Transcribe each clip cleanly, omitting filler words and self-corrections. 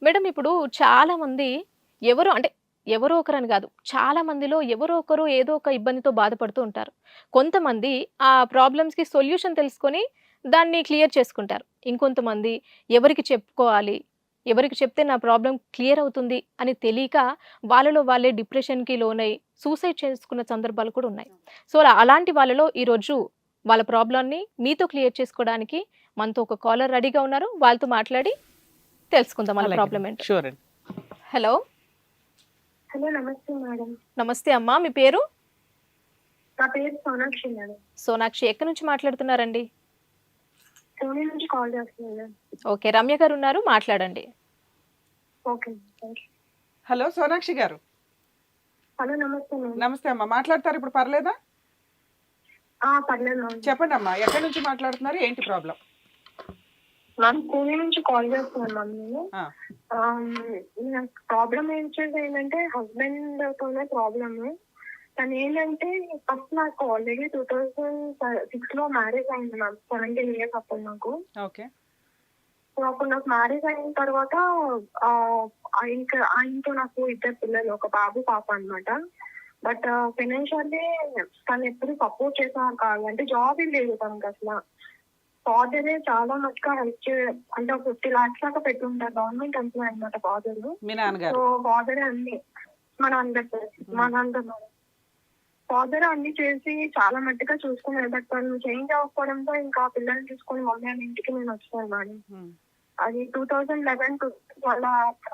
Madam ఇప్పుడు చాలా మంది అంటే ఎవరో ఒకరని కాదు. చాలా మందిలో ఎవరో ఒకరు ఏదో ఒక ఇబ్బందితో బాధపడుతూ ఉంటారు. కొంతమంది ఆ ప్రాబ్లమ్స్‌కి సొల్యూషన్ తెలుసుకొని దాన్ని క్లియర్ చేసుకుంటారు. ఇంకొంతమంది ఎవరికి చెప్పుకోవాలి? ఎవరికి చెప్తే నా ప్రాబ్లమ్ క్లియర్ అవుతుంది అని తెలియక వాళ్ళలో వాళ్ళే డిప్రెషన్‌కి లోనై సూసైడ్ చేసుకున్న సందర్భాలు కూడా ఉన్నాయి. సో, అలాంటి వాళ్ళలో ఈరోజు వాళ్ళ ప్రాబ్లమ్‌ని మీతో క్లియర్ చేసుకోవడానికి మనతో ఒక కాలర్ రెడీగా ఉన్నారు. వాళ్ళతో మాట్లాడి తెలుసుకుందాం వాళ్ళ ప్రాబ్లమ్ ఏంటో. షూర్ అండి. హలో. హలో నమస్తే మేడం. నమస్తే అమ్మా. మీ పేరు? నా పేరు సోనాక్షి మేడం. సోనాక్షి. ఎక్కడి నుంచి మాట్లాడుతున్నారండి? పూణే నుంచి కాల్ చేస్తున్నాను. ఓకే. రమ్య గారు ఉన్నారు, మాట్లాడండి. Okay thank you. Hello Sonakshi గారు. హలో నమస్తే మేడం. నమస్తే అమ్మా, మాట్లాడతారు ఇప్పుడు, పర్లేదా? పర్లేదు మేడం. చెప్పండి అమ్మా, ఎక్కడి నుంచి మాట్లాడుతున్నారు, ఏంటి ప్రాబ్లం? మ్యామ్ పూణే నుంచి కాల్ చేస్తున్నాను మ్యామ్ నేను. నాకు ప్రాబ్లం ఏంటంటే హస్బెండ్ తోనే ప్రాబ్లమ్. తను ఏంటంటే ఫస్ట్ నాకు ఆల్రెడీ 2006 లో మ్యారేజ్ అయింది మ్యామ్. 17 years అప్పుడు నాకు. ఓకే. సో అప్పుడు నాకు మ్యారేజ్ అయిన తర్వాత ఇంకా ఆయనతో నాకు 2 పిల్లలు, ఒక బాబు పాప అన్నమాట. బట్ ఫైనాన్షియల్లీ తను ఎప్పుడు సపోర్ట్ చేసేవారు కాదు. అంటే జాబ్ ఏం లేదు తనకి అసలు. ఫాదరే చాలా మటుగా హెల్ప్ అంటే 50 lakhs దాకా పెట్టి ఉంటారు. గవర్నమెంట్ ఎంప్లాయ్ అనమాట ఫాదర్. మీ నాన్నగారు? సో ఫాదరే అన్ని మా నాన్న ఫాదర్ అన్ని చేసి చాలా మట్టుగా చూసుకున్నారు. బట్ తను చేంజ్ అవ్వకపోవడంతో ఇంకా పిల్లల్ని చూసుకొని మమ్మీ వాళ్ళ ఇంటికి నేను వచ్చాను మేడం. అది 2011 వాళ్ళ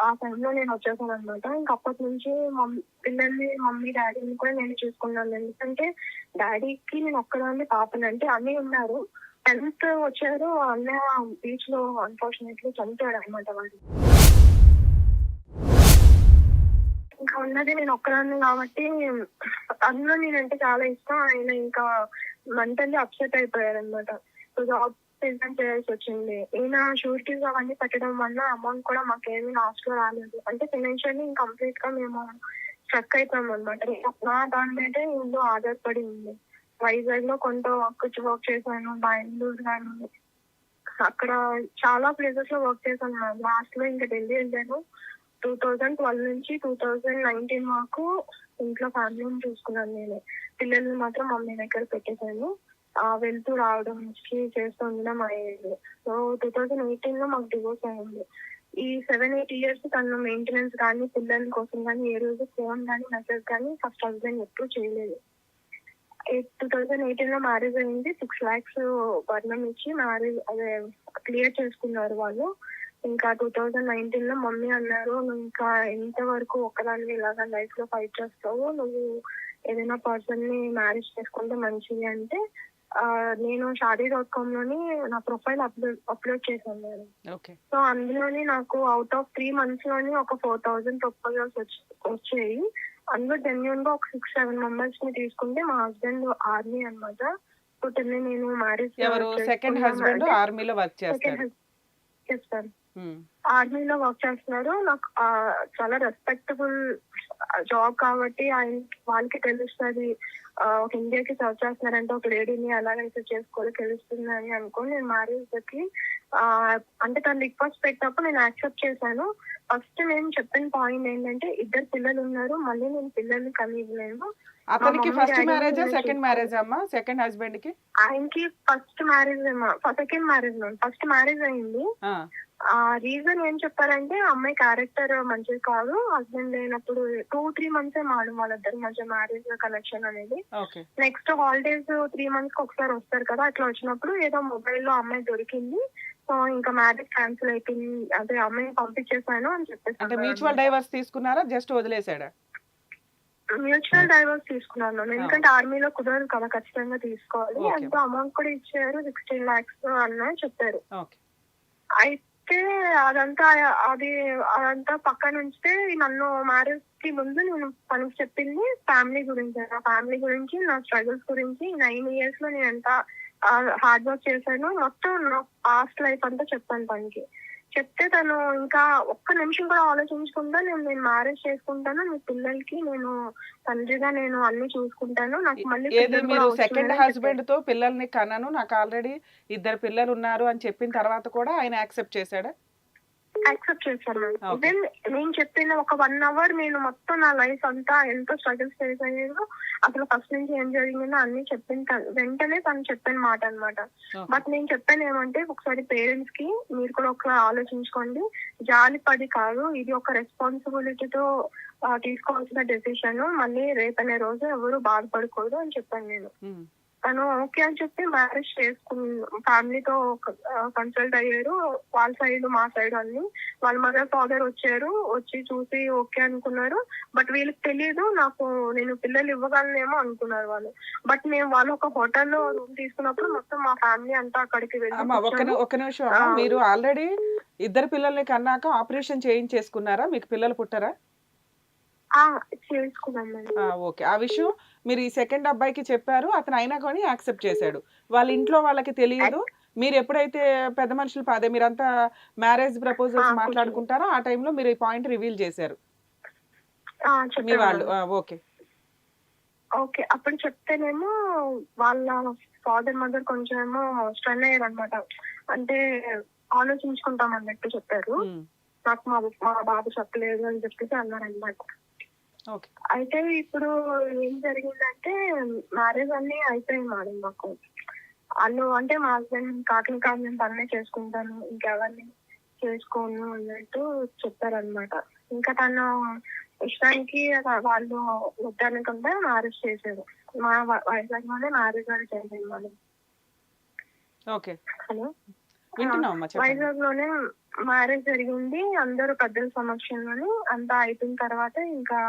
ఆ టైంలో నేను వచ్చేసాను అనమాట. ఇంకా అప్పటి నుంచి పిల్లల్ని మమ్మీ డాడీని కూడా నేను చూసుకున్నాను. ఎందుకంటే డాడీకి నేను ఒక్కదాన్ని పాపని, అంటే అన్నీ ఉన్నారు. 10th వచ్చారు, అన్నయ్య బీచ్ లో అన్ఫార్చునేట్లీ చనిపోయాడు అనమాట వాడు. ఇంకా ఉన్నది నేను ఒక్కదాన్ని కాబట్టి అందులో నేనంటే చాలా ఇష్టం. ఆయన ఇంకా మెంటల్లీ అప్సెట్ అయిపోయారు అనమాట. సో జాబ్ రిజైన్ చేయాల్సి వచ్చింది. ఈయన షూరిటీస్ అవన్నీ పెట్టడం వల్ల అమౌంట్ కూడా మాకేమీ లాస్ట్ లో రాలేదు. అంటే ఫైనాన్షియల్లీ కంప్లీట్ గా మేము స్ట్రక్ అయిపోయాం అనమాట. నా దాని మీదే ఇల్లు ఆధారపడి ఉంది. వైజాగ్ లో కొంత వర్క్ చేశాను, బెంగళూరు కానీ అక్కడ చాలా ప్లేసెస్ లో వర్క్ చేశాను. లాస్ట్ లో ఇంకా ఢిల్లీ వెళ్ళాను. 2012 నుంచి 2019 వరకు ఇంట్లో ఫ్యామిలీని చూసుకున్నాను నేనే. పిల్లల్ని మాత్రం మమ్మీ దగ్గర పెట్టేశాను. వెళ్తూ రావడం చేస్తూ ఉండడం అయ్యేది. సో 2018 లో మాకు డివోర్స్ అయింది. ఈ 7-8 years తను మెయింటెనెన్స్ కానీ పిల్లల కోసం కానీ ఏ రోజు ఫోన్ కానీ మెసేజ్ కానీ ఫస్ట్ హస్బెండ్ ఎప్పుడు చేయలేదు. 2018 లో మ్యారేజ్ అయింది. 6 lakhs వర్ణం ఇచ్చి మ్యారేజ్ అదే క్లియర్ చేసుకున్నారు వాళ్ళు. ఇంకా 2019 లో మమ్మీ అన్నారు, నువ్వు ఇంకా ఎంతవరకు ఒక్కదాన్ని ఇలాగా లైఫ్ లో ఫైట్ చేస్తావు, నువ్వు ఏదైనా పర్సన్ ని మ్యారేజ్ చేసుకుంటే మంచిది అంటే నేను Shaadi.com లోని నా ప్రొఫైల్ అప్లోడ్ చేశాను నేను. సో అందులోని నాకు అవుట్ ఆఫ్ 3 months లోని ఒక 4,000 ప్రపోజల్స్ వచ్చాయి. అందులో జెన్యూన్ గా ఒక 6-7 members ని తీసుకుంటే మా హస్బెండ్ ఆర్మీ అనమాట. సో నేను మ్యారేజ్ సెకండ్ హస్బెండ్ ఆర్మీలో వర్క్ చేస్తారు. చేస్తారు, ఆర్మీలో వర్క్ చేస్తున్నారు. నాకు చాలా రెస్పెక్టబుల్ జాబ్ కాబట్టి వాళ్ళకి తెలుస్తుంది ఒక ఇండియాకి సర్వ్ చేస్తున్నారంటే ఒక లేడీని ఎలాగైతే చేసుకోవాలో తెలుస్తుంది అని అనుకోని నేను మ్యారేజ్ కి అంటే తను రిక్వెస్ట్ పెట్టినప్పుడు నేను యాక్సెప్ట్ చేశాను. ఫస్ట్ నేను చెప్పిన పాయింట్ ఏంటంటే 2 పిల్లలు ఉన్నారు, మళ్ళీ నేను పిల్లల్ని కనివ్వలేను. అతనికి ఫస్ట్ మ్యారేజ్ సెకండ్ మ్యారేజ్ అమ్మా? సెకండ్ హస్బెండ్ కి ఆయనకి first marriage second marriage first marriage అయింది. రీజన్ ఏం చెప్పారంటే అమ్మాయి క్యారెక్టర్ మంచిది కాదు, హస్బెండ్ లేనప్పుడు 2-3 months మాడం వాళ్ళిద్దరు మధ్య మ్యారేజ్ కనెక్షన్ అనేది. నెక్స్ట్ హాలిడేస్ 3 months కి ఒకసారి వస్తారు కదా, అట్లా వచ్చినప్పుడు ఏదో మొబైల్ లో అమ్మాయి దొరికింది. సో ఇంకా మ్యారేజ్ క్యాన్సిల్ అయిపోయింది. అదే అమ్మాయిని పంపించేసాను అని చెప్పేసి. మ్యూచువల్ డైవర్స్ తీసుకున్నారా, జస్ట్ వదిలేసాడా? మ్యూచువల్ డైవర్స్ తీసుకున్నాను. ఎందుకంటే ఆర్మీలో కుదరదు కదా, ఖచ్చితంగా తీసుకోవాలి. ఎంతో అమౌంట్ కూడా ఇచ్చారు, 16 lakhs అన్న చెప్పారు. అయితే అదంతా పక్కన ఉంచితే నన్ను మ్యారేజ్ కి ముందు నేను తనకి చెప్పింది ఫ్యామిలీ గురించి. నా ఫ్యామిలీ గురించి, నా స్ట్రగుల్స్ గురించి, 9 years లో నేను ఎంత హార్డ్ వర్క్ చేశాను, మొత్తం నా పాస్ట్ లైఫ్ అంతా చెప్పాను తనకి. చెప్తే తను ఇంకా ఒక్క నిమిషం కూడా ఆలోచించకుండా నేను మ్యారేజ్ చేసుకుంటాను, మీ పిల్లలకి నేను తండ్రిగా నేను అన్ని చూసుకుంటాను, నాకు మళ్ళీ మీరు సెకండ్ హస్బెండ్ తో పిల్లల్ని కనను, నాకు ఆల్రెడీ 2 పిల్లలు ఉన్నారు అని చెప్పిన తర్వాత కూడా ఆయన యాక్సెప్ట్ చేశాడా? యాక్సెప్ట్ చేశాను మ్యామ్. Okay. ఈవెన్ నేను చెప్పిన ఒక 1 అవర్ నేను మొత్తం నా లైఫ్ అంతా ఎంతో స్ట్రగుల్స్ ఫేస్ అయ్యాను, అసలు ఫస్ట్ నుంచి ఏం జరిగిందో అన్ని వెంటనే తను చెప్పిన మాట అన్నమాట. Okay. బట్ నేను చెప్పాను ఏమంటే, ఒకసారి పేరెంట్స్ కి మీరు కూడా ఒకసారి ఆలోచించుకోండి, జాలి పడి కాదు, ఇది ఒక రెస్పాన్సిబిలిటీతో తీసుకోవాల్సిన డెసిషన్, మళ్ళీ రేపనే రోజు ఎవరు బాధపడకూడదు అని చెప్పాను నేను. ఉమ్. తను ఓకే అని చెప్పి మ్యారేజ్ ఫ్యామిలీతో కన్సల్ట్ అయ్యారు, వాళ్ళ సైడ్ మా సైడ్ అన్ని. వాళ్ళ మదర్ ఫాదర్ వచ్చారు, వచ్చి చూసి ఓకే అనుకున్నారు. బట్ వీళ్ళకి తెలియదు నేను పిల్లలు ఇవ్వగలనేమో అనుకున్నారు వాళ్ళు. బట్ మేము వాళ్ళు ఒక హోటల్లో రూమ్ తీసుకున్నప్పుడు మొత్తం మా ఫ్యామిలీ అంతా అక్కడికి అమ్మా వెళ్ళి ఒక నిమిషం అమ్మా, ఆ. మీరు ఆల్రెడీ ఇద్దరు పిల్లల్ని కన్నాక ఆపరేషన్ చేయించేసుకున్నారా? మీకు పిల్లలు పుట్టారా? చేసుకున్నాం మేము. ఓకే, ఆ విషయం మీరు ఈ సెకండ్ అబ్బాయికి చెప్పారు, అతను అయినా కానీ యాక్సెప్ట్ చేశాడు. వాళ్ళ ఇంట్లో వాళ్ళకి తెలియదు. మీరు ఎప్పుడైతే పెద్ద మనుషులు అదే మీరంతా మ్యారేజ్ ప్రపోజల్స్ కొంచెం. మాట్లాడుకుంటారో ఆ టైంలో మీరు ఈ పాయింట్ రివీల్ చేశారు మీ చెప్పాను వాళ్ళు. మేడం. ఓకే. ఓకే, అప్పుడు చెప్తేనేమో వాళ్ళ ఫాదర్ మదర్ కొంచెం ఏమో స్ట్రన్ అయ్యారు అనమాట. అంటే ఆలోచించుకుంటాం అన్నట్టు చెప్పారు. ఉమ్. నాకు మా బాబు చెప్పలేదు అని చెప్పేసి అన్నారు అనమాట. ఓకే. అయితే ఇప్పుడు ఏం జరిగిందంటే, మ్యారేజ్ అన్ని అయిపోయింది మేడం మాకు. వాళ్ళు అంటే మా హస్బెండ్ కాకిన కాదు, నేను తన్నే చేసుకుంటాను, ఇంకెవరిని చేసుకోను అన్నట్టు చెప్పారనమాట. ఇంకా తను ఇష్టానికి వాళ్ళు వద్దనుకుంటే మ్యారేజ్ చేశారు. మా వైజాగ్ లోనే మ్యారేజ్ అని చేసింది మేడం. ఓకే, హలో, వింటున్నామమ్మా, చెప్పండి. వైజాగ్ లోనే మ్యారేజ్ జరిగింది, అందరూ పెద్దల సమక్షంలోని. అంతా అయిపోయిన తర్వాత ఇంకా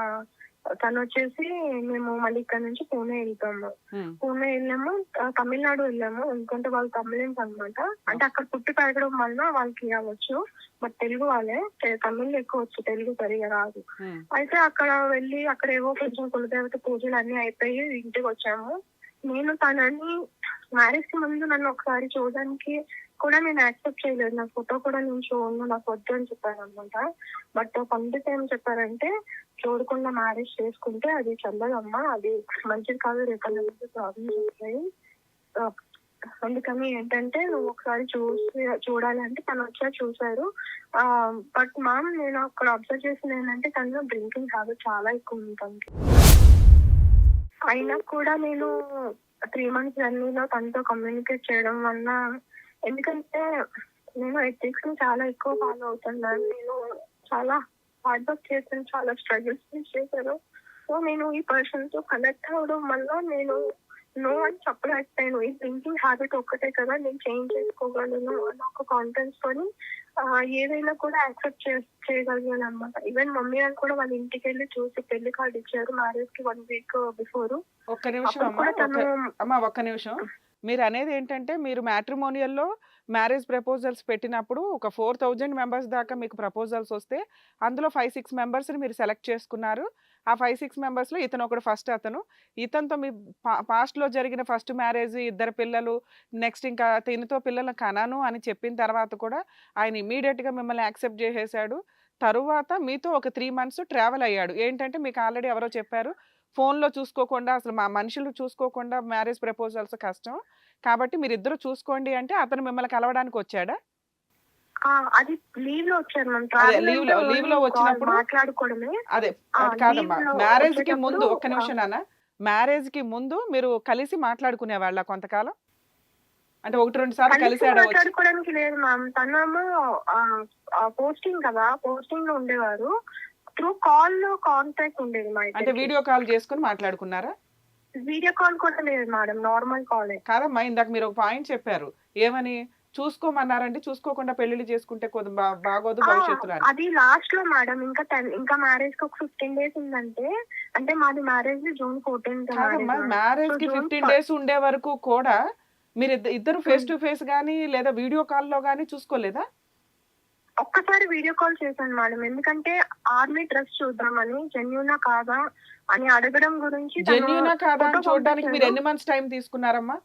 తను వచ్చేసి మేము మళ్ళీ ఇక్కడ నుంచి పూణే వెళ్తాము. ఉమ్. పూణే వెళ్ళాము, తమిళనాడు వెళ్ళాము. ఎందుకంటే వాళ్ళు తమిళన్స్ అనమాట. అంటే అక్కడ పుట్టి పెరగడం వల్ల వాళ్ళకి అవ్వచ్చు, బట్ తెలుగు వాళ్ళే, తమిళ్ ఎక్కువ వచ్చు, తెలుగు సరిగా రాదు. ఉమ్. అయితే అక్కడ వెళ్ళి అక్కడ ఏవో కొంచెం కులదేవత పూజలు అన్ని అయిపోయి ఇంటికి వచ్చాము. నేను తనని మ్యారేజ్ కి ముందు నన్ను ఒకసారి చూడడానికి కూడా నేను యాక్సెప్ట్ చేయలేదు. నా ఫోటో కూడా నేను చూడను, నాకు వద్దు అని చెప్పాను అనమాట. బట్ పండిత్ ఏం చెప్పారంటే, చూడకుండా మ్యారేజ్ చేసుకుంటే అది చల్లదమ్మా, అది మంచిది కాదు, రేపు ప్రాబ్లమ్స్ వస్తాయి. అందుకని ఏంటంటే నువ్వు ఒకసారి చూడాలి అంటే తను వచ్చా చూసారు. బట్ మ్యామ్ నేను అక్కడ అబ్జర్వ్ చేసింది ఏంటంటే, తను డ్రింకింగ్ హ్యాబిట్ చాలా ఎక్కువ ఉంది తనకి. అయినా కూడా నేను 3 months జర్నీలో తనతో కమ్యూనికేట్ చేయడం వల్ల, ఎందుకంటే నేను ఎథిక్స్ ని చాలా ఎక్కువ ఫాలో అవుతున్నాను. నేను చాలా హార్డ్ వర్క్ చేశాను, చాలా స్ట్రగుల్స్ చేశాను. సో నేను ఈ పర్సన్ తో కనెక్ట్ అవ్వడం వల్ల నేను నో అని చెప్పలేకపోయాను. ఈ థింకింగ్ హ్యాబిట్ ఒక్కటే కదా, నేను చేంజ్ చేసుకోగలను అన్న ఒక కాన్ఫిడెన్స్ తోని ఏదైనా కూడా యాక్సెప్ట్ చేయగలిగాను అనమాట. ఈవెన్ మమ్మీ అని కూడా వాళ్ళ ఇంటికి వెళ్ళి చూసి పెళ్లి కార్డు ఇచ్చారు మ్యారేజ్ కి 1 week బిఫోర్. ఒక్క నిమిషం అమ్మా, అమ్మా ఒక్క నిమిషం. మీరు అనేది ఏంటంటే, మీరు మ్యాట్రిమోనియల్లో మ్యారేజ్ ప్రపోజల్స్ పెట్టినప్పుడు ఒక 4000 మెంబర్స్ దాకా మీకు ప్రపోజల్స్ వస్తే అందులో 5-6 మెంబర్స్ని మీరు సెలెక్ట్ చేసుకున్నారు. ఆ 5-6 మెంబర్స్లో ఇతను ఒకడు ఫస్ట్. ఇతనితో మీ పాస్ట్లో జరిగిన ఫస్ట్ మ్యారేజ్, 2 పిల్లలు, నెక్స్ట్ ఇంకా తినతో పిల్లలను కనాను అని చెప్పిన తర్వాత కూడా ఆయన ఇమీడియట్గా మిమ్మల్ని యాక్సెప్ట్ చేసేసాడు. తరువాత మీతో ఒక 3 months ట్రావెల్ అయ్యాడు. ఏంటంటే మీకు ఆల్రెడీ ఎవరో చెప్పారు, ఫోన్లో చూసుకోకుండా, అసలు మా మనుషులు చూసుకోకుండా మ్యారేజ్ ప్రపోజల్స్ కష్టం, కాబట్టి మీరిద్దరు చూసుకోండి అంటే అతను మిమ్మల్ని కలవడానికి వచ్చాడా? అది లీవ్ లో వచ్చారు మ్యామ్. అదే లీవ్ లో వచ్చినప్పుడు మాట్లాడుకోవడమే. అదే అది కాదమ్మా, మ్యారేజ్ కి ముందు ఒక్క నిమిషం నాన్న, మ్యారేజ్ కి ముందు మీరు కలిసి మాట్లాడుకునే వాళ్ళ కొంతకాలం, అంటే 1-2 సార్లు కలిసి మాట్లాడుకోవడానికి లేదు మ్యామ్. తనేమో పోస్టింగ్ కదా, పోస్టింగ్ లో ఉండేవారు. త్రూ కాల్ లో కాంటాక్ట్ ఉండేది మా అంటే వీడియో కాల్ చేసుకుని మాట్లాడుకున్నారా? వీడియో కాల్ కూడా లేదు మేడం, నార్మల్ కాలే. కాదమ్మా, ఇందాక మీరు ఒక పాయింట్ చెప్పారు, ఏమని చూసుకోమన్నారంటే చూసుకోకుండా పెళ్లిళ్ళు చేసుకుంటే బాగోదు భవిష్యత్తులో. అది లాస్ట్ లో మేడం. ఇంకా మ్యారేజ్ కి ఒక 15 days ఉందంటే, అంటే మాది మ్యారేజ్ June 14th. కాదమ్మా, మ్యారేజ్ కి 15 days ఉండే వరకు కూడా మీరు ఇద్దరు ఫేస్ టు ఫేస్ గానీ లేదా వీడియో కాల్లో గానీ చూసుకోలేదా? ఒక్కసారి వీడియో కాల్ చేశాను మేడం, ఎందుకంటే ఆర్మీ డ్రెస్ చూద్దామని, జెన్యూనా కాదా అని అడగడం గురించి. జెన్యూనా కాదా అని చూడడానికి మీరు ఎన్ని మంత్స్ టైం తీసుకున్నారమ్మా?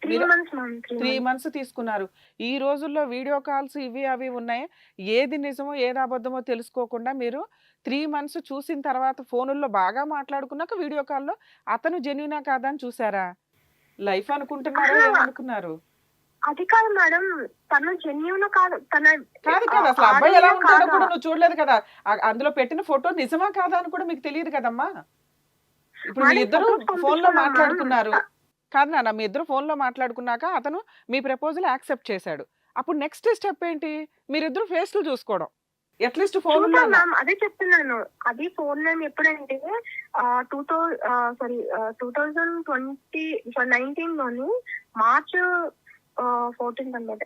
3 months తీసుకున్నారు. ఈ రోజుల్లో వీడియో కాల్స్ ఇవి అవి ఉన్నాయి, ఏది నిజమో ఏది అబద్ధమో తెలుసుకోకుండా మీరు 3 months చూసిన తర్వాత ఫోనుల్లో బాగా మాట్లాడుకున్నాక వీడియో కాల్లో అతను జెన్యూనా కాదా అని చూసారా? లైఫ్ అనుకుంటున్నారా, ఏమనుకున్నారు? అది కాదు మేడం, తను జెన్యూన్ కాదు, కాదు కాదు అసలు అబ్బాయి ఎలా ఉంటాడో కాదా? కూడా నువ్వు చూడలేదు కదా. అందులో పెట్టిన ఫోటో నిజమా కాదా అని కూడా మీకు తెలియదు కదమ్మా. ఇప్పుడు మీ మేడం, ఇద్దరు photos ఫోన్ లో పంపించుకున్నాం మాట్లాడుకున్నారు. మ్యామ్. కాదు నాన్న, మీ ఇద్దరు ఫోన్ లో మాట్లాడుకున్నాక అతను మీ ప్రపోజల్ యాక్సెప్ట్ చేశాడు. అప్పుడు నెక్స్ట్ స్టెప్ ఏంటి? మీరిద్దరు ఫేస్ లు చూసుకోవడం, అట్లీస్ట్ ఫోన్ చూసాం మ్యామ్, అదే చెప్తున్నాను. అది ఫోన్ నేమ్ ఎప్పుడంటే 2019 లోని మార్చ్ 14th అనమాట,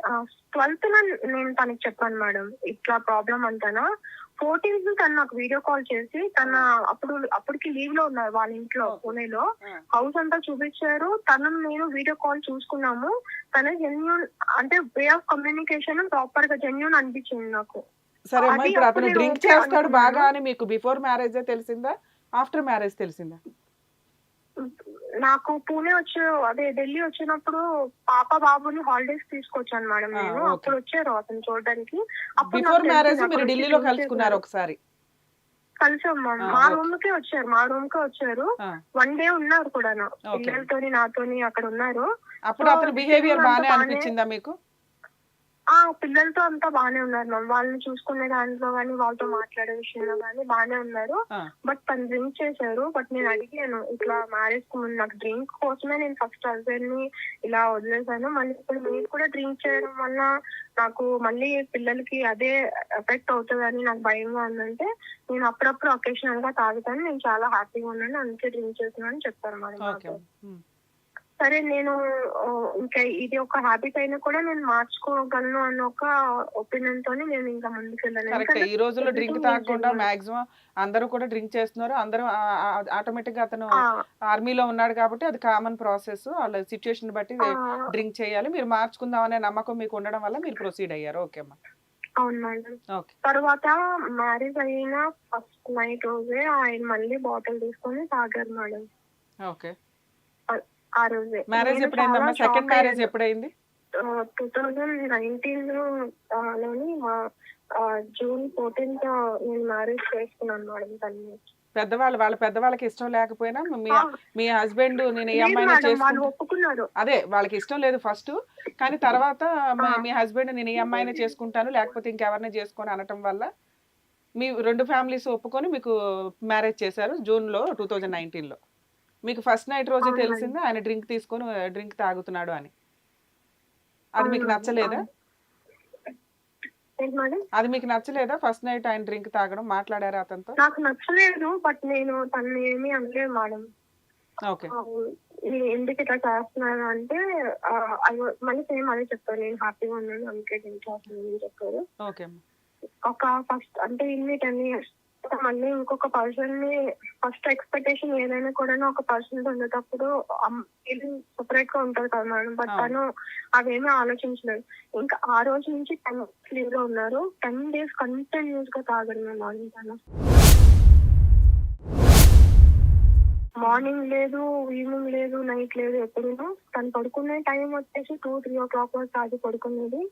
12th నేను తనకి చెప్పాను మేడం ఇట్లా ప్రాబ్లం అంటానా. 14th తను నాకు వీడియో కాల్ చేసి, అప్పటికి లీవ్ లో ఉన్నారు వాళ్ళ ఇంట్లో పూణేలో. హౌస్ అంతా చూపించారు, తను నేను వీడియో కాల్ చూసుకున్నాము. తన జెన్యూన్ అంటే వే ఆఫ్ కమ్యూనికేషన్ ప్రాపర్ గా జెన్యూన్ అనిపించింది నాకు. సరే అమ్మా, అది ఇప్పుడు అప్పుడు అతను నేను డ్రింక్ ఓకే చేస్తాడు అనుకున్నాను. బాగా అని మీకు బిఫోర్ మ్యారేజ్ తెలిసిందా, ఆఫ్టర్ మ్యారేజ్ తెలిసిందా? నాకు పూణే ఢిల్లీ వచ్చినప్పుడు పాప బాబుని హాలిడేస్ తీసుకొచ్చాను మేడం నేను. ఓకే. అప్పుడు వచ్చారు అతను చూడడానికి. అప్పుడు బిఫోర్ నాకు మ్యారేజ్ తెలిసింది, మీరు అప్పుడు ఢిల్లీలో వచ్చి కలుసుకున్నారు చూసేశారు. ఒకసారి. కలిసాం మ్యామ్. ఆ, మా ఓకే. రూమ్ కే వచ్చారు, మా రూమ్ కే వచ్చారు. ఆ, 1 డే ఉన్నారు కూడా, ఓకే. పిల్లలతోని నాతోని అక్కడ ఉన్నారు. అప్పుడు సో అతని బిహేవియర్ అంతా బానే బానే, అనిపించిందా మీకు? పిల్లలతో అంతా బానే ఉన్నారు మ్యామ్. వాళ్ళని చూసుకునే దాంట్లో కానీ, వాళ్ళతో మాట్లాడే విషయంలో కానీ బానే ఉన్నారు. ఆ, బట్ తను డ్రింక్ చేశారు. బట్ నేను అడిగాను, ఇట్లా మ్యారేజ్ కు ముందు నాకు డ్రింక్ కోసమే నేను ఫస్ట్ హస్బెండ్ ని ఇలా వదిలేసాను. మళ్ళీ ఇప్పుడు మీరు కూడా డ్రింక్ చేయడం వల్ల నాకు మళ్ళీ పిల్లలకి అదే ఎఫెక్ట్ అవుతుందని నాకు భయంగా ఉందంటే, నేను అప్పుడప్పుడు ఒకేషనల్ గా తాగుతాను, నేను చాలా హ్యాపీగా ఉన్నాను, అందుకే డ్రింక్ చేస్తున్నాను చెప్పారు మరి ఓకే. నాకు. సరే నేను ఇంకా ఇది ఒక హ్యాబిట్ అయినా కూడా నేను మార్చుకోగలను అన్న ఒక ఒపీనియన్ తోని నేను ఇంకా ముందుకెళ్ళాను. కరెక్ట్. ఎందుకంటే ఈ రోజుల్లో డ్రింక్ everything is తాగకుండా genuine. మాక్సిమం అందరూ కూడా డ్రింక్ చేస్తున్నారు. అందరూ ఆటోమేటిక్ గా అతను ఆ, ఆర్మీలో ఉన్నాడు కాబట్టి అది కామన్ ప్రాసెస్. వాళ్ళ సిచ్యుయేషన్ బట్టి ఆ, డ్రింక్ చేయాలి. మీరు మార్చుకుందాం అనే నమ్మకం మీకు ఉండడం వల్ల మీరు ప్రొసీడ్ అయ్యారు. ఓకే అమ్మా. అవును మేడం. ఓకే. తర్వాత మ్యారేజ్ అయిన ఫస్ట్ నైట్ రోజే ఆయన మళ్ళీ బాటిల్ తీసుకొని తాగారు మేడం. ఓకే. ఆ రోజే మ్యారేజ్ నేను ఎప్పుడైందమ్మా? చాలా సెకండ్ షాక్ మ్యారేజ్ అయ్యాను. ఎప్పుడైంది? 2019 లోని జూన్ 14th నేను మ్యారేజ్ చేసుకున్నాను మేడం తనని. వాళ్ళ పెద్దవాళ్ళకి ఇష్టం లేకపోయినా ఆ, మీ హస్బెండ్ నేను ఈ లేదు అమ్మాయిని మేడం, వాళ్ళు చేసుకుంటా, ఒప్పుకున్నారు. అదే వాళ్ళకి ఇష్టం లేదు ఫస్ట్, కానీ తర్వాత ఆ, మీ హస్బెండ్ నేను ఈ అమ్మాయినే చేసుకుంటాను లేకపోతే ఇంకెవరిని చేసుకొని అనటం వల్ల మీ రెండు ఫ్యామిలీస్ ఒప్పుకొని మీకు మ్యారేజ్ చేశారు జూన్లో 2019లో. మీకు ఫస్ట్ నైట్ రోజే అవును మేడం. తెలిసిందా ఆయన డ్రింక్ తాగుతున్నాడు అని? అది అవును మీకు మేడం. నచ్చలేదా? అవును. ఏంటి మేడం? అది మీకు నచ్చలేదా? ఫస్ట్ నైట్ ఆయన డ్రింక్ తాగడం మాట్లాడారా అతనితో? నాకు నచ్చలేదు, బట్ నేను తను ఏమీ అనలేదు మేడం. ఓకే. నేను ఎందుకు ఇట్లా చేస్తున్నాను అంటే మళ్ళీ సేమ్ అదే చెప్పారు, నేను హ్యాపీగా ఉన్నాను అందుకే నేను చేస్తున్నాను అని చెప్పారు. ఓకే. ఒక ఫస్ట్ అంటే ఇన్ని 10 years మళ్ళీ ఇంకొక పర్సన్ ని, ఫస్ట్ ఎక్స్పెక్టేషన్ ఏదైనా కూడా ఒక పర్సన్ ఉండేటప్పుడు ఫీలింగ్ సెపరేట్ గా ఉంటది కదా మేడం. బట్ తను అవేమీ ఆలోచించలేదు. ఇంకా ఆ రోజు నుంచి 10 లీవ్ లో ఉన్నారు. 10 days కంటిన్యూస్ గా తాగరు మేము. మార్నింగ్ లేదు, ఈవినింగ్ లేదు, నైట్ లేదు, ఎప్పుడూ. తను పడుకునే టైం వచ్చేసి 2-3 o'clock వరకు తాగి పడుకునేది.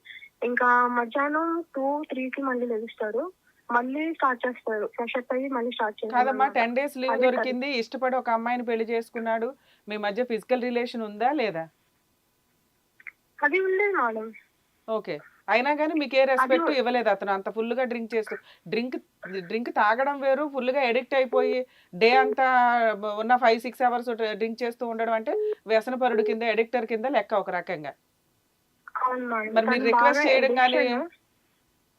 ఇంకా మధ్యాహ్నం 2-3కి మళ్ళీ లెగుస్తారు, మళ్ళీ స్టార్ట్ చేస్తారు, ఫ్రెష్ అప్ అయ్యి మళ్ళీ స్టార్ట్ కాదమ్మా, చేస్తారు. 10 days లీవ్ దొరికింది, ఇష్టపడి ఒక అమ్మాయిని పెళ్లి చేసుకున్నాడు, మీ మధ్య ఫిజికల్ రిలేషన్ ఉందా లేదా? అది ఉండేది మేడం. ఓకే. అయినా కానీ మీకు ఏ రెస్పెక్ట్ ఇవ్వలేదు అతను, అంత ఫుల్ గా డ్రింక్ చేస్తూ. డ్రింక్ తాగడం వేరు, ఫుల్ గా ఎడిక్ట్ అయిపోయి డే అంతా ఉన్న 5-6 hours డ్రింక్ చేస్తూ ఉండడం అంటే వ్యసనపరుడు కింద, ఎడిక్టర్ కింద లెక్క ఒక రకంగా. అవును మేడం. మరి మీరు రిక్వెస్ట్ చేయడం కానీ,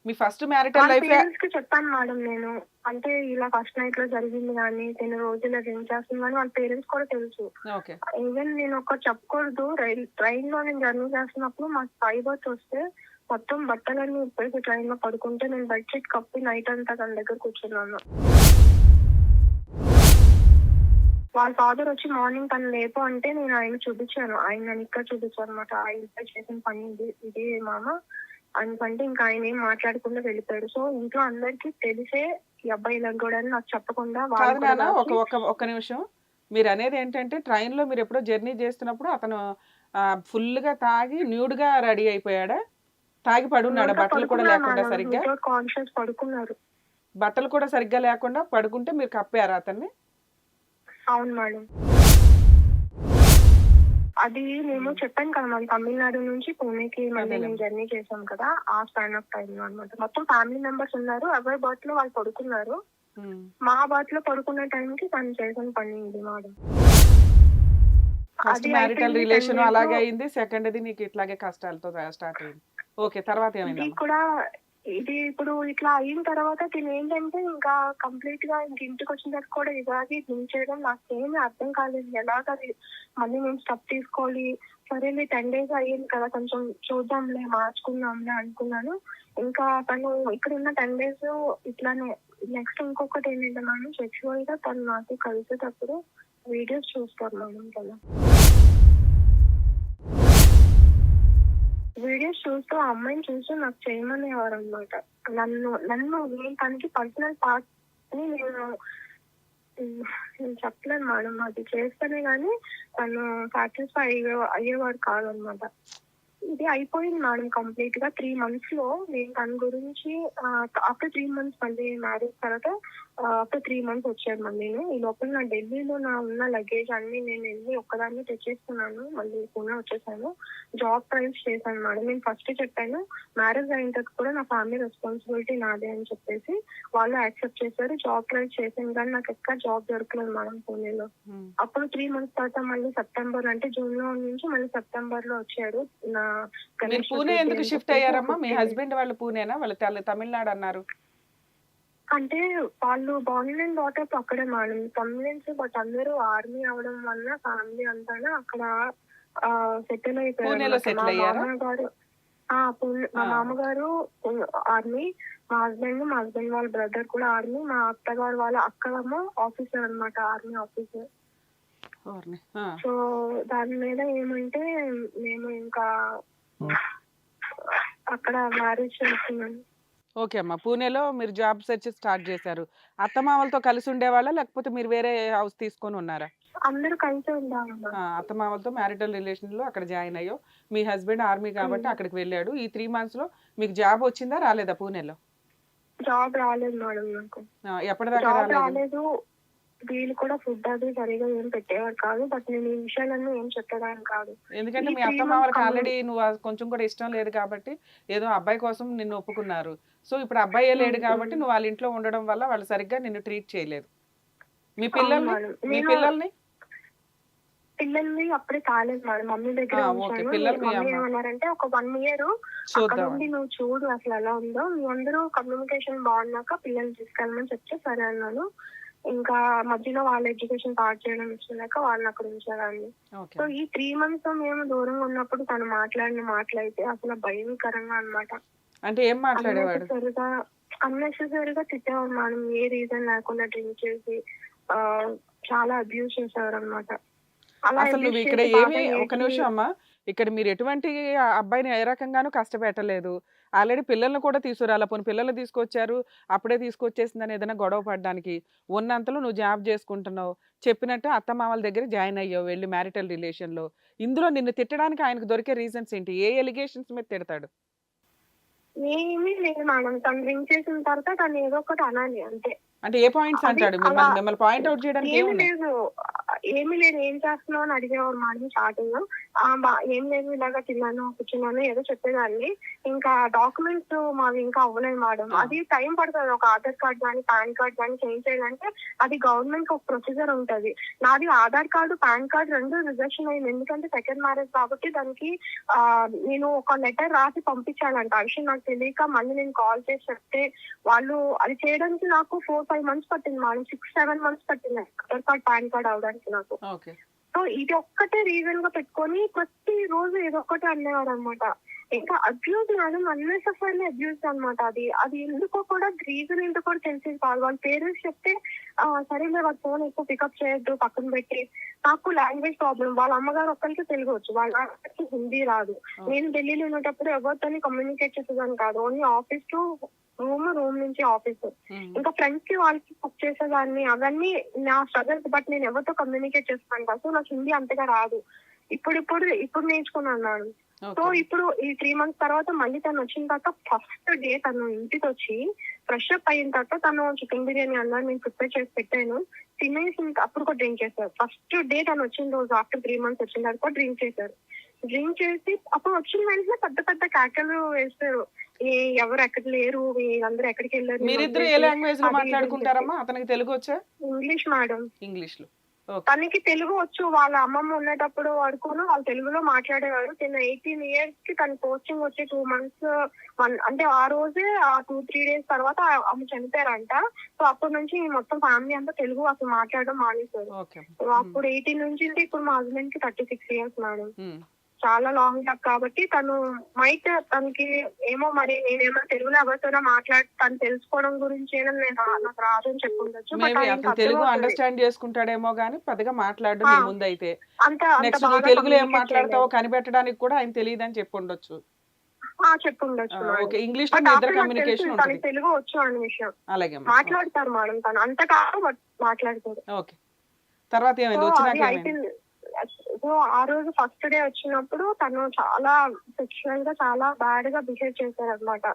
మీ ఫస్ట్ మ్యారిటల్ లైఫ్ పేరెంట్స్ కి చెప్పాను మేడం నేను, అంటే ఇలా ఫస్ట్ నైట్ లో జరిగింది కానీ 10 రోజులు డ్రింక్ చేస్తుంది కానీ వాళ్ళ పేరెంట్స్ కూడా తెలుసు. ఓకే. ఈవెన్ నేను ఒక చెప్పకూడదు, ట్రైన్ లో నేను జర్నీ చేస్తున్నప్పుడు మాకు ఫైబర్స్ వస్తే మొత్తం బట్టలన్నీ ఇప్పటికీ ట్రైన్ లో పడుకుంటే నేను బెడ్షీట్ కప్పి నైట్ అంతా తన దగ్గర కూర్చున్నాను. వాళ్ళ ఫాదర్ వచ్చి మార్నింగ్ తను లేపు అంటే నేను ఆయన చూపించాను, ఆయన ఇక్కడ చూపించాను అనమాట. ఆయన చేసిన పని ఇది మామ అనుకంటే ఇంకా ఆయన ఏం మాట్లాడకుండా వెళ్ళిపోయాడు. సో ఇంట్లో అందరికి తెలిసే ఈ అబ్బాయి ఇలా కూడా నాకు చెప్పకుండా కాదు నాన్న, ఒక నిమిషం. మీరు అనేది ఏంటంటే ట్రైన్ లో మీరు ఎప్పుడో జర్నీ చేస్తున్నప్పుడు అతను ఫుల్ గా తాగి న్యూడ్ గా రెడీ అయిపోయాడా? తాగి పడున్నాడా? బట్టలు కూడా లేకుండా సరిగ్గా? కాన్షియస్ పడుకున్నారు. బట్టలు కూడా సరిగ్గా లేకుండా పడుకుంటే మీరు కప్పారా అతన్ని? అవును మేడం. అది మేము చెప్పాను కదా, మనం తమిళనాడు నుంచి పూణేకి మళ్ళీ అదేలే. మేము జర్నీ చేసాం కదా, ఆ స్పాన్ ఆఫ్ టైం లో అనమాట. మొత్తం ఫ్యామిలీ మెంబర్స్ ఉన్నారు, ఎవరి బర్త్ లో వాళ్ళు పడుకున్నారు. ఉమ్. మా బర్త్ లో పడుకున్న టైంకి తను చేసిన పని ఇది మేడం. ఫస్ట్ అది మ్యారిటల్ అయిపోయింది, 10 రిలేషన్ days అలాగే లో అయింది, సెకండ్ది నీకు ఇట్లాగే కష్టాలతో స్టార్ట్ అయింది. ఓకే, తర్వాత ఇది ఏమైందమ్మా? కూడా ఇది ఇప్పుడు ఇట్లా అయిన తర్వాత తిని ఏంటంటే ఇంకా కంప్లీట్ గా ఇంక ఇంటికి వచ్చిన తర్వాత కూడా ఇలాగే థింక్ చేయడం నాకేమీ అర్థం కాలేదు. ఎలాగ అది మళ్ళీ నేను స్టెప్ తీసుకోవాలి. సరేలే 10 days అయ్యింది కదా, కొంచెం చూద్దాంలే మార్చుకుందాంలే అనుకున్నాను. ఇంకా తను ఇక్కడ ఉన్న 10 days ఇట్లానే. నెక్స్ట్ ఇంకొకటి ఏంటంటే మేడం, సెక్చువల్ గా తను నాతో కలిసేటప్పుడు వీడియోస్ చూస్తారు మేడం. తను వీడియోస్ చూస్తూ ఆ అమ్మాయిని చూస్తూ నాకు చేయమనేవారు అనమాట. నన్ను నన్ను నేను తనకి పర్సనల్ పార్ట్ ని నేను చెప్పలేను మేడం. అది చేస్తేనే గానీ తను సాటిస్ఫై అయ్యేవాడు కాదనమాట. ఇది అయిపోయింది మేడం కంప్లీట్ గా 3 months లో. నేను తన గురించి ఆఫ్టర్ 3 months మళ్ళీ మ్యారేజ్ తర్వాత ఆఫ్టర్ 3 months వచ్చాను మళ్ళీ. ఈ లోపల నా ఢిల్లీలో నా ఉన్న లగేజ్ అన్ని నేను వెళ్ళి ఒక్కదాన్ని తెచ్చేసుకున్నాను. మళ్ళీ పూణే వచ్చేసాను. జాబ్ ట్రైల్స్ చేశాను మేడం. నేను ఫస్ట్ చెప్పాను, మ్యారేజ్ అయిన తర్వాత కూడా నా ఫ్యామిలీ రెస్పాన్సిబిలిటీ నాదే అని చెప్పేసి వాళ్ళు యాక్సెప్ట్ చేశారు. జాబ్ ట్రైల్స్ చేశాను కానీ నాకు ఎక్కడ జాబ్ దొరకలేదు మేడం పూణేలో. అప్పుడు 3 months తర్వాత మళ్ళీ సెప్టెంబర్, అంటే జూన్ లో నుంచి మళ్ళీ సెప్టెంబర్ లో వచ్చాడు. నా మీరు గణేష్ పూణే చతుర్థి ఎందుకు అని షిఫ్ట్ చెప్పేసి అయ్యారమ్మా? మీ ఒక హస్బెండ్ వాళ్ళు పూణేనా, వాళ్ళు తమిళనాడు అన్నారు? అంటే వాళ్ళు బార్న్ అండ్ డాటర్ అక్కడే మేడం, తమిళన్స్. బట్ అందరూ ఆర్మీ అవడం వల్ల ఫ్యామిలీ అంతా అక్కడ సెటిల్ అయిపోయారు పూణేలో అన్నమాట. సెటిల్ మా అయ్యారా? మామగారు మా మామగారు ఆర్మీ, మా హస్బెండ్ వాళ్ళ బ్రదర్ కూడా ఆర్మీ, మా అత్తగారు వాళ్ళ అక్కడేమో ఆఫీసర్ అన్నమాట, ఆర్మీ ఆఫీసర్. సో దాని మీద ఏమంటే మేము ఇంకా అక్కడ మ్యారేజ్ చేసుకున్నాను. ఓకే అమ్మా, పూణేలో మీరు జాబ్ సెర్చ్ స్టార్ట్ చేశారు. అత్తమామలతో కలిసి ఉండేవాళ్ళా, లేకపోతే మీరు వేరే హౌస్ తీసుకొని ఉన్నారా? అందరూ కలిసి ఉండాలి. అత్తమామలతో మ్యారిటల్ రిలేషన్ లో అక్కడ జాయిన్ అయ్యో. మీ హస్బెండ్ ఆర్మీ కాబట్టి అక్కడికి వెళ్ళాడు. ఈ 3 months లో మీకు జాబ్ వచ్చిందా రాలేదా పూణేలో? జాబ్ రాలేదు మేడం నాకు. ఎప్పటిదాకా జాబ్ రాలేదు? రాలేదు. వీళ్ళు కూడా ఫుడ్ అది సరిగా ఏం పెట్టేవారు కాదు. బట్ నేను ఈ విషయాలన్నీ ఏం చెప్పేదాన్ని కాదు. ఎందుకంటే ఈ మీ 3 అత్తమామలకి months ఆల్రెడీ నువ్వు కొంచెం కూడా ఇష్టం లేదు కాబట్టి ఏదో అబ్బాయి కోసం నిన్ను ఒప్పుకున్నారు. సో ఇప్పుడు అబ్బాయే లేడు కాబట్టి నువ్వు వాళ్ళ ఇంట్లో ఉండడం వల్ల వాళ్ళు సరిగ్గా నిన్ను ట్రీట్ చేయలేదు. మీ పిల్లల్ని పిల్లల్ని అప్పుడే కాలేదు మేడం, మమ్మీ దగ్గర ఉంచాను. మమ్మీ ఏమన్నారంటే ఒక 1 year అక్కడ ఉండి నువ్వు చూడు అసలు ఎలా ఉందో, మీ అందరూ కమ్యూనికేషన్ బాగున్నాక పిల్లల్ని తీసుకెళ్ళమని చెప్తే సరే అన్నాను. ఇంకా మధ్యలో వాళ్ళ ఎడ్యుకేషన్ స్టార్ట్ చేయడం ఇచ్చినాక వాళ్ళని అక్కడ ఉంచారండి. సో ఈ 3 months మేము దూరంగా ఉన్నప్పుడు తను మాట్లాడిన మాటలైతే అసలు భయంకరంగా అన్నమాట. అంటే ఏం మాట్లాడేవాడు? అన్నెసెసరీగా తిట్టేవాడు మేడం, ఏ రీజన్ లేకుండా డ్రింక్ చేసి చాలా అబ్యూస్ చేసేవారు అనమాట. అసలు నువ్వు ఇక్కడ ఏమి, ఒక నిమిషం అమ్మా, ఇక్కడ మీరు ఎటువంటి అబ్బాయిని ఏ రకంగానూ కష్టపెట్టలేదు. ఆల్రెడీ పిల్లల్ని కూడా తీసుకురాలా, పోనీ పిల్లల్ని తీసుకొచ్చారు అప్పుడే తీసుకొచ్చేసిందని ఏదైనా గొడవ పడడానికి. ఉన్నంతలో నువ్వు జాబ్ చేసుకుంటున్నావు, చెప్పినట్టు అత్తమామల దగ్గర జాయిన్ అయ్యావు వెళ్ళి మ్యారిటల్ రిలేషన్ లో. ఇందులో నిన్ను తిట్టడానికి ఆయనకు దొరికే రీజన్స్ ఏంటి? ఏ ఎలిగేషన్స్ మీద తిడతాడు? ఏమీ లేదు మేడం, తను డ్రింక్ చేసిన తర్వాత తను ఏదో ఒకటి అనాలి అంతే. అంటే ఏ పాయింట్స్ అంటాడు? మిమ్మల్ని పాయింట్ అవుట్ చేయడానికి ఏమీ లేదు, ఏం చేస్తున్నావు అని అడిగేవారు మేడం స్టార్టింగ్. ఏం లేదు, ఇలాగా తిన్నాను కూర్చున్నాను ఏదో చెప్పేదాన్ని. ఇంకా డాక్యుమెంట్స్ మావి ఇంకా అవ్వలేదు మేడం. అది టైం పడుతుంది. ఒక ఆధార్ కార్డ్ కానీ పాన్ కార్డ్ కానీ చేంజ్ చేయాలంటే అది గవర్నమెంట్ ఒక ప్రొసీజర్ ఉంటది. నాది Aadhaar card pan card 2 rejection అయింది. ఎందుకంటే సెకండ్ మ్యారేజ్ కాబట్టి దానికి నేను ఒక లెటర్ రాసి పంపించాలంట. ఆ విషయం నాకు తెలియక మళ్ళీ నేను కాల్ చేసి చెప్తే వాళ్ళు అది చేయడానికి నాకు 4-5 months పట్టింది మేడం. 6-7 months పట్టింది ఆధార్ కార్డ్ పాన్ కార్డ్ అవడానికి నాకు. సో ఇది ఒక్కటే రీజన్ గా పెట్టుకొని ప్రతి రోజు ఏదో ఒకటి అనేవాడు అనమాట. ఇంకా అబ్యూజ్ మేడం, అన్నెసెసరీ అబ్యూజ్ అనమాట. అది ఎందుకో కూడా రీజన్ ఎందుకో కూడా తెలిసేది కాదు. వాళ్ళ పేరెంట్స్ చెప్తే సరేలే వాళ్ళ ఫోన్ ఎక్కువ పికప్ చేయొద్దు పక్కన పెట్టి. నాకు లాంగ్వేజ్ ప్రాబ్లం, వాళ్ళ అమ్మగారు ఒక్కరికి తెలుగు వచ్చు, వాళ్ళ హిందీ రాదు. నేను ఢిల్లీలో ఉండేటప్పుడు ఎవరితో కమ్యూనికేట్ చేసేదాన్ని కాదు. ఓన్లీ ఆఫీస్ టు రూమ్ నుంచి ఆఫీస్. ఇంకా ఫ్రెండ్స్ కి వాళ్ళకి కుక్ చేసేదాన్ని. అవన్నీ నా స్ట్రగల్స్. బట్ నేను ఎవరితో కమ్యూనికేట్ చేస్తాను కదా, సో నాకు హిందీ అంతగా రాదు. ఇప్పుడు నేర్చుకున్నాను. సో ఇప్పుడు ఈ 3 months తర్వాత మళ్ళీ తను వచ్చిన తర్వాత ఫస్ట్ డే తను ఇంటికి వచ్చి ఫ్రెష్ అప్ అయిన తర్వాత తను చికెన్ బిర్యానీ అన్నారు, నేను ప్రిపేర్ చేసి పెట్టాను. తినేసి ఇంకా అప్పుడు కూడా డ్రింక్ చేశారు. ఫస్ట్ డే తను వచ్చిన రోజు ఆఫ్టర్ 3 months వచ్చిన తర్వాత కూడా డ్రింక్ చేశారు. డ్రింక్ చేసి అప్పుడు వచ్చిన వెంటనే పెద్ద పెద్ద కేకలు వేస్తారు, ఎవరు ఎక్కడ లేరు, వీళ్ళందరూ ఎక్కడికి వెళ్ళారు. మీరిద్దరు ఏ లాంగ్వేజ్ లో మాట్లాడుకుంటారమ్మా? అతనికి తెలుగు వచ్చా? English madam. ఇంగ్లీష్ లో. తనకి తెలుగు వచ్చు. వాళ్ళ అమ్మమ్మ ఉండేటప్పుడు వరకు వాళ్ళు తెలుగులో మాట్లాడేవారు. తను 18 years కి తన పోస్టింగ్ వచ్చి 2 months అంటే ఆ రోజే 2-3 days తర్వాత ఆమె చనిపోయారంట. సో అప్పటి నుంచి మొత్తం ఫ్యామిలీ అంతా తెలుగు అసలు మాట్లాడడం మానేశారు. అప్పుడు 18 నుంచి ఇప్పుడు మా హస్బెండ్ కి 36 years మేడం. చాలా లాంగ్ గ్యాప్ కాబట్టి తను మైట్ తనకి ఏమో మరి నేనేమో తెలుగులో ఎవరితోనో తను తెలుసుకోవడం గురించి నాకు రాదని చెప్పుండొచ్చు. తెలుగు అండర్స్టాండ్ చేసుకుంటాడేమో గానీ పెద్దగా మాట్లాడడం మీ ముందు అయితే నెక్స్ట్ నువ్వు తెలుగులో ఏం మాట్లాడతావో కనిపెట్టడానికి కూడా ఆయన తెలియదని చెప్పుండొచ్చు. చెప్పుండొచ్చు. ఓకే, ఇంగ్లీష్ లో మీ ఇద్దరు కమ్యూనికేషన్ ఉంటుంది. తెలుగు వచ్చు అనే విషయం. అలాగే మాట్లాడతారు మేడం, తను అంత కాదు బట్ మాట్లాడతారు. ఓకే, తర్వాత ఏమైంది? వచ్చినాక సో ఆ రోజు ఫస్ట్ డే వచ్చినప్పుడు తను చాలా సెక్షువల్ గా చాలా బ్యాడ్ గా బిహేవ్ చేశారు అనమాట.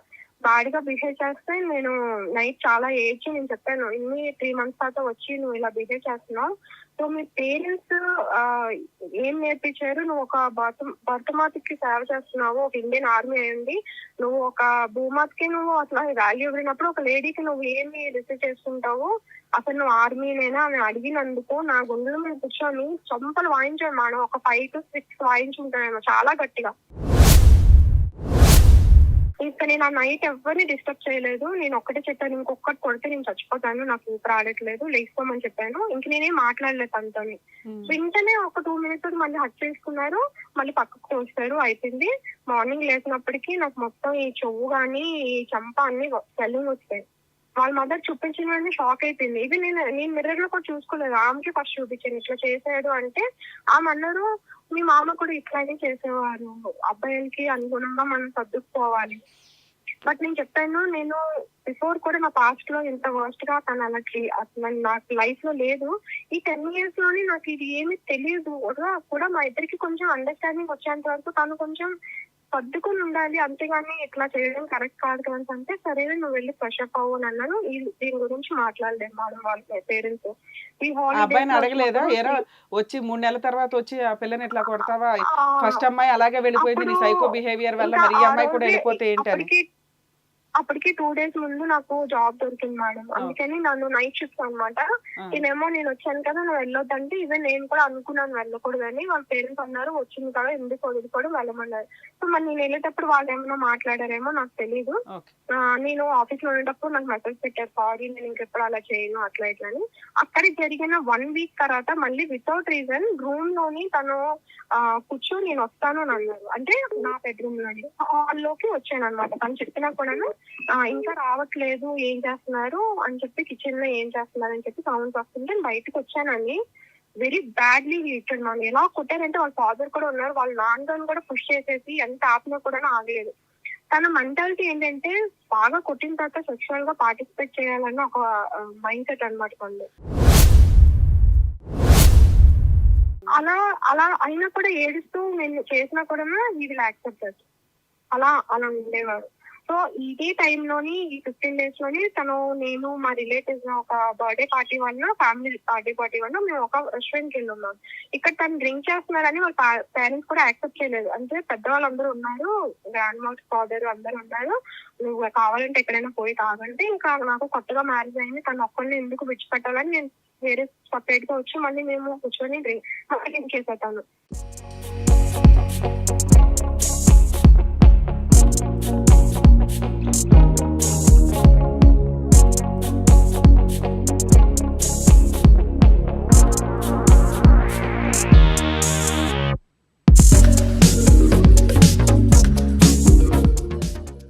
బ్యాడ్ గా బిహేవ్ చేస్తే నేను నైట్ చాలా ఏడ్చి నేను చెప్పాను, ఇన్ని 3 months తర్వాత వచ్చి నువ్వు ఇలా బిహేవ్ చేస్తున్నావు, సో మీ పేరెంట్స్ ఏం నేర్పించారు, నువ్వు ఒక భరతమాతకి సేవ చేస్తున్నావు, ఒక ఇండియన్ ఆర్మీ అయ్యింది, నువ్వు ఒక భూమాతకి నువ్వు అసలు వాల్యూ ఇవ్వనప్పుడు ఒక లేడీకి నువ్వు ఏమి రిసీవ్ చేసుకుంటావు, అసలు నువ్వు ఆర్మీనేనా అని అడిగినందుకు నా గుండెల మీద కూర్చొని చంపలు వాయించాను మేడం. ఒక 5 to 6 వాయించుంటానేమో చాలా గట్టిగా. ఇంకా నేను ఆ నైట్ ఎవరిని డిస్టర్బ్ చేయలేదు. నేను ఒక్కటే చెప్పాను, ఇంకొకటి కొడితే నేను చచ్చిపోతాను, నాకు ఊపిరి ఆడట్లేదు, లేకపోమని చెప్పాను. ఇంక నేనేం మాట్లాడలేదు తనతో. వెంటనే ఒక 2 minutes మళ్ళీ హక్ చేసుకున్నారు, మళ్ళీ పక్కకు తోస్తారు, అయిపోయింది. మార్నింగ్ లేచినప్పటికీ నాకు మొత్తం ఈ చెవు గానీ ఈ చెంప అన్ని స్వెల్లింగ్ వచ్చాయి. వాళ్ళ మదర్ చూపించిన వెంటనే షాక్ అయిపోయింది. ఇది నేను మిర్రర్ లో కూడా చూసుకోలేదు, ఆమెకి ఫస్ట్ చూపించాను ఇట్లా చేసాడు అంటే. ఆమె అన్నారు, మీ మామ కూడా ఇట్లానే చేసేవారు, అబ్బాయిలకి అనుగుణంగా మనం సర్దుకుపోవాలి. బట్ నేను చెప్పాను, నేను బిఫోర్ కూడా నా పాస్ట్ లో ఇంత వర్స్ట్ గా తను అసలు నాకు లైఫ్ లో లేదు. ఈ 10 years లోనే నాకు ఇది ఏమి తెలియదు కూడా. మా ఇద్దరికి కొంచెం అండర్స్టాండింగ్ వచ్చేంత వరకు తను కొంచెం సర్దుకుని ఉండాలి, అంతేగాని ఇట్లా చేయడం కరెక్ట్ కాదు కదా అంటే, సరే నువ్వు వెళ్ళి ఫ్రెష్ అప్ అవ్వు అని అన్నాను. దీని గురించి మాట్లాడలేదు మేడం వాళ్ళ పేరెంట్స్. ఈ అబ్బాయిని అడగలేదా? ఏరా వచ్చి 3 నెలల తర్వాత వచ్చి ఆ పిల్లని ఇట్లా కొడతావా, ఫస్ట్ అమ్మాయి అలాగే వెళ్ళిపోయింది నీ సైకో బిహేవియర్ వల్ల, మరి ఈ అమ్మాయి కూడా వెళ్ళిపోతే ఏంటని? అప్పటికి 2 days ముందు నాకు జాబ్ దొరికింది మేడం, అందుకని నన్ను నైట్ షిఫ్ట్ అనమాట. నేనేమో నేను వచ్చాను కదా నువ్వు వెళ్ళొద్దంటే, ఈవెన్ నేను కూడా అనుకున్నాను వెళ్ళకూడదు అని. వాళ్ళ పేరెంట్స్ అన్నారు, వచ్చింది కదా ఎందుకు వదులుకోవడం వెళ్ళమన్నారు. సో మరి నేను వెళ్ళేటప్పుడు వాళ్ళు ఏమైనా మాట్లాడారేమో నాకు తెలీదు. నేను ఆఫీస్ లో ఉండేటప్పుడు నాకు మెసేజ్ పెట్టారు, సారీ నేను ఇంకెప్పుడు అలా చేయను అట్లా ఇట్లా అని. అక్కడ జరిగిన 1 week తర్వాత మళ్ళీ వితౌట్ రీజన్ రూమ్ లోని తను కూర్చొని నేను వస్తాను అని అన్నారు. అంటే నా బెడ్రూమ్ లోని హాల్ లోకి వచ్చాను అనమాట. తను చెప్పినా కూడా ఇంకా రావట్లేదు, ఏం చేస్తున్నారు అని చెప్పి, కిచెన్ లో ఏం చేస్తున్నారు అని చెప్పి సౌండ్స్ వస్తుంటే బయటకు వచ్చానండి. Very badly heated ma'am. ఎలా కొట్టారంటే వాళ్ళ ఫాదర్ కూడా ఉన్నారు, వాళ్ళ నాన్నని కూడా పుష్ చేసేసి ఎంత ఆపినా కూడా ఆగలేదు. తన మెంటాలిటీ ఏంటంటే బాగా కొట్టిన తర్వాత సెక్షువల్ గా పార్టిసిపేట్ చేయాలన్న ఒక మైండ్ సెట్ అనమాట కొంది. అలా అయినా కూడా ఏడుస్తూ నేను చేసినా కూడా ఈ విల్ యాక్సెప్ట్ అలా ఉండేవారు. సో ఇదే టైంలోని ఈ 15 days లోని తను నేను మా రిలేటివ్స్ ఒక బర్త్డే పార్టీ వల్ల ఫ్యామిలీ పార్టీ వల్ల మేము ఒక రెస్టారెంట్ కి వెళ్ళున్నాం. ఇక్కడ తను డ్రింక్ చేస్తున్నారని వాళ్ళ పేరెంట్స్ కూడా యాక్సెప్ట్ చేయలేదు. అంటే పెద్దవాళ్ళందరూ ఉన్నారు, గ్రాండ్ మదర్ ఫాదర్ అందరూ ఉన్నారు, నువ్వు కావాలంటే ఎక్కడైనా పోయి తాగంటే. ఇంకా నాకు కొత్తగా మ్యారేజ్ అయింది, తను ఒక్కరిని ఎందుకు విడిచిపెట్టాలని నేను వేరే సపరేట్ గా వచ్చి మళ్ళీ మేము కూర్చొని డ్రింక్ చేసేటాను.